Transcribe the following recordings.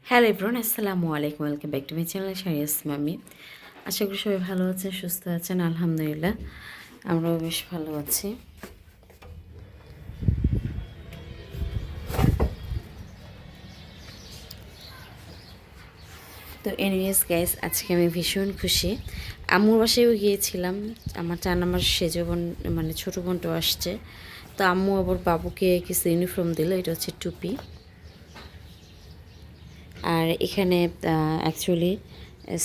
Hello everyone, আসসালামু আলাইকুম। Welcome back to my channel শারিয়াস মামি। আশা করি সবাই ভালো আছেন, সুস্থ আছেন। আলহামদুলিল্লাহ আমরাও বেশ ভালো আছি। তো এনিওয়েজ গাইস, আজকে আমি ভীষণ খুশি। আম্মুর বাসায়ও গিয়েছিলাম, আমার 4 নম্বর সেজ বোন মানে ছোটো বোনটাও আসছে। তো আম্মু আবার বাবুকে কিছু ইউনিফর্ম দিল, এটা হচ্ছে টুপি। আর এখানে অ্যাকচুয়ালি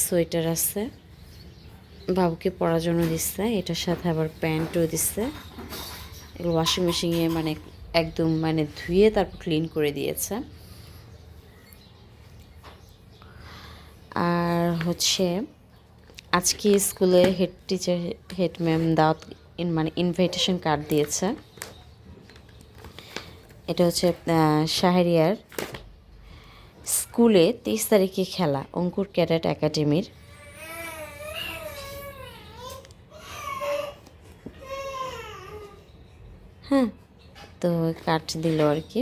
সোয়েটার আছে, বাবুকে পরার জন্য দিচ্ছে। এটার সাথে আবার প্যান্টও দিচ্ছে। এগুলো ওয়াশিং মেশিনে মানে একদম মানে ধুয়ে তারপর ক্লিন করে দিয়েছে। আর হচ্ছে আজকে স্কুলে হেড টিচার হেড ম্যাম দাওয়াত মানে ইনভাইটেশন কার্ড দিয়েছে। এটা হচ্ছে শাহরিয়ার স্কুলে 23 তারিখে খেলা অঙ্কুর ক্যাডেট একাডেমির। হ্যাঁ, তো কার্ড দিল আর কি।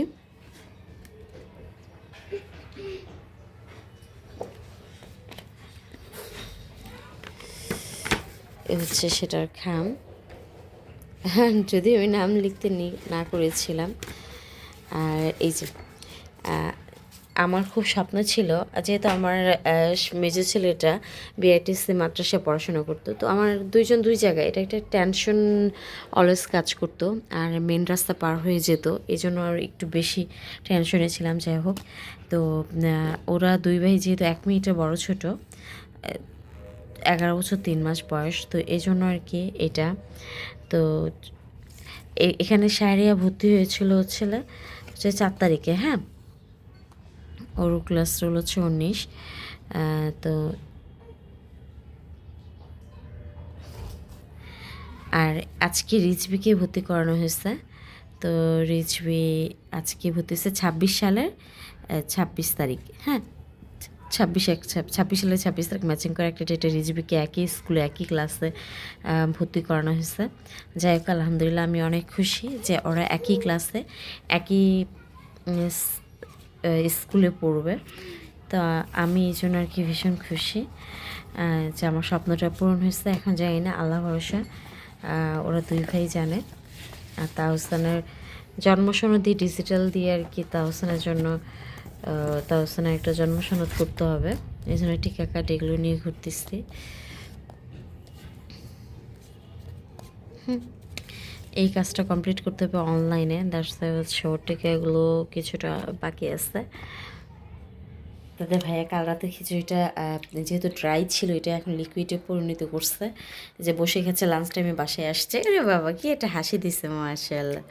এ হচ্ছে সেটার খাম। যদি আমি নাম লিখতে না করেছিলাম। আর এই যে আমার খুব স্বপ্ন ছিল, যেহেতু আমার মেজো ছেলেটা বিআইটিসি মাদ্রাসায় পড়াশোনা করতো, তো আমার দুইজন দুই জায়গায় এটা একটা টেনশন অলওয়েজ কাজ করতো। আর মেন রাস্তা পার হয়ে যেত, এই জন্য আর একটু বেশি টেনশনে ছিলাম। যাই হোক, তো ওরা দুই ভাই যেহেতু 1 মিনিটের বড় ছোট, 11 বছর 3 মাস বয়স, তো এই জন্য আর কি এটা। তো এখানে শাহরিয়া ভর্তি হয়েছিল হচ্ছে 4 তারিখে। হ্যাঁ, ওর ক্লাস রোল হচ্ছে 19। তো আর আজকে রিজবিকে ভর্তি করানো হয়েছে। তো রিজবি আজকে ভর্তি হয়েছে 26 সালের 26 তারিখ। হ্যাঁ, 26 সালের 26 তারিখ ম্যাচিং করে একটা ডেটে রিজবিকে একই স্কুলে একই ক্লাসে ভর্তি করানো হয়েছে। যাই হোক, আলহামদুলিল্লাহ আমি অনেক খুশি যে ওরা একই ক্লাসে একই স্কুলে পড়বে। তো আমি এই জন্য আর কি ভীষণ খুশি যে আমার স্বপ্নটা পূরণ হয়েছে। এখন জানি না, আল্লাহ ভরসা, ওরা দুই ভাই জানে। আর তাহসানের জন্মসনদ ডিজিটাল দিয়ে আর কি তাহসানের জন্য তাহসানের একটা জন্মসনদ করতে হবে, এই জন্য টিকা কার্ড এগুলো নিয়ে ঘুরতেছি। এই কাজটা কমপ্লিট করতে হবে অনলাইনে, দ্যাটস হচ্ছে ওর টিকাগুলো কিছুটা বাকি আছে। তাদের ভাইয়া কাল রাতে খিচুড়িটা যেহেতু ড্রাই ছিল, এটা এখন লিকুইডে পরিণত করছে। যে বসে খেয়েছে, লাঞ্চ টাইমে বাসায় আসছে। আরে বাবা, কি একটা হাসি দিছে, মাশাআল্লাহ,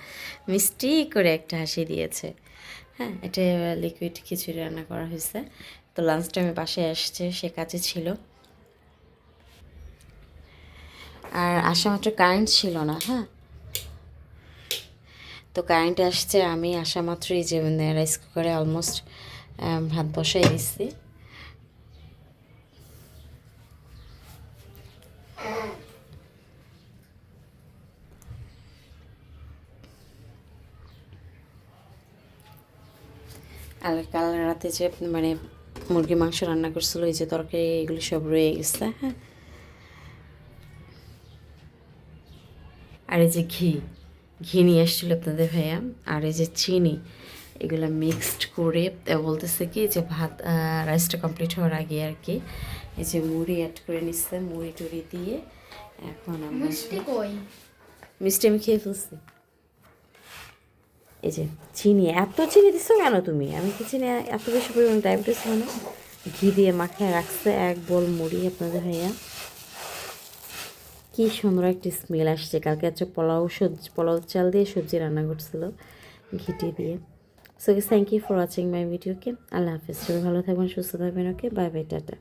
মিষ্টি করে একটা হাসি দিয়েছে। হ্যাঁ, এটা লিকুইড খিচুড়ি রান্না করা হয়েছে। তো লাঞ্চ টাইমে বাসায় আসছে, সে কাজে ছিল। আর আসা মাত্র কারেন্ট ছিল না। হ্যাঁ, তো কারেন্ট আসছে, আমি আসা মাত্রই যে রাইস কুকারে অলমোস্ট ভাত বসাই দিচ্ছি। আর কাল রাতে যে মানে মুরগি মাংস রান্না করছিল, এই যে তরকারি, এগুলো সব রয়ে গেছে। হ্যাঁ, আর এই যে ঘি ঘি নিয়ে এসেছিল আপনাদের ভাইয়া, আর এই যে চিনি, এগুলো মিক্সড করে বলতেছে কি যে ভাত রাইসটা কমপ্লিট হওয়ার আগে আর কি এই যে মুড়ি অ্যাড করে নিচ্ছে, মুড়ি টুড়ি দিয়ে। এখন আমরা মিষ্টি আমি খেয়ে ফেলছি। এই যে চিনি, এত চিনি দিচ্ছ কেন তুমি? আমি কি চিনি এত বেশি পরিমাণে ডায়াবেটিস মানে? ঘি দিয়ে মাখিয়ে রাখছে এক বোল মুড়ি আপনাদের ভাইয়া। কি সুন্দর একটা স্মেল আসছে। কালকে হচ্ছে পোলাও চাল দিয়ে সবজি রান্না করছিল ঘিটি দিয়ে। So thank you for watching my ভিডিওকে। আল্লাহ হাফিজ, সবাই ভালো থাকবেন, সুস্থ থাকবেন। Okay, bye bye, tata.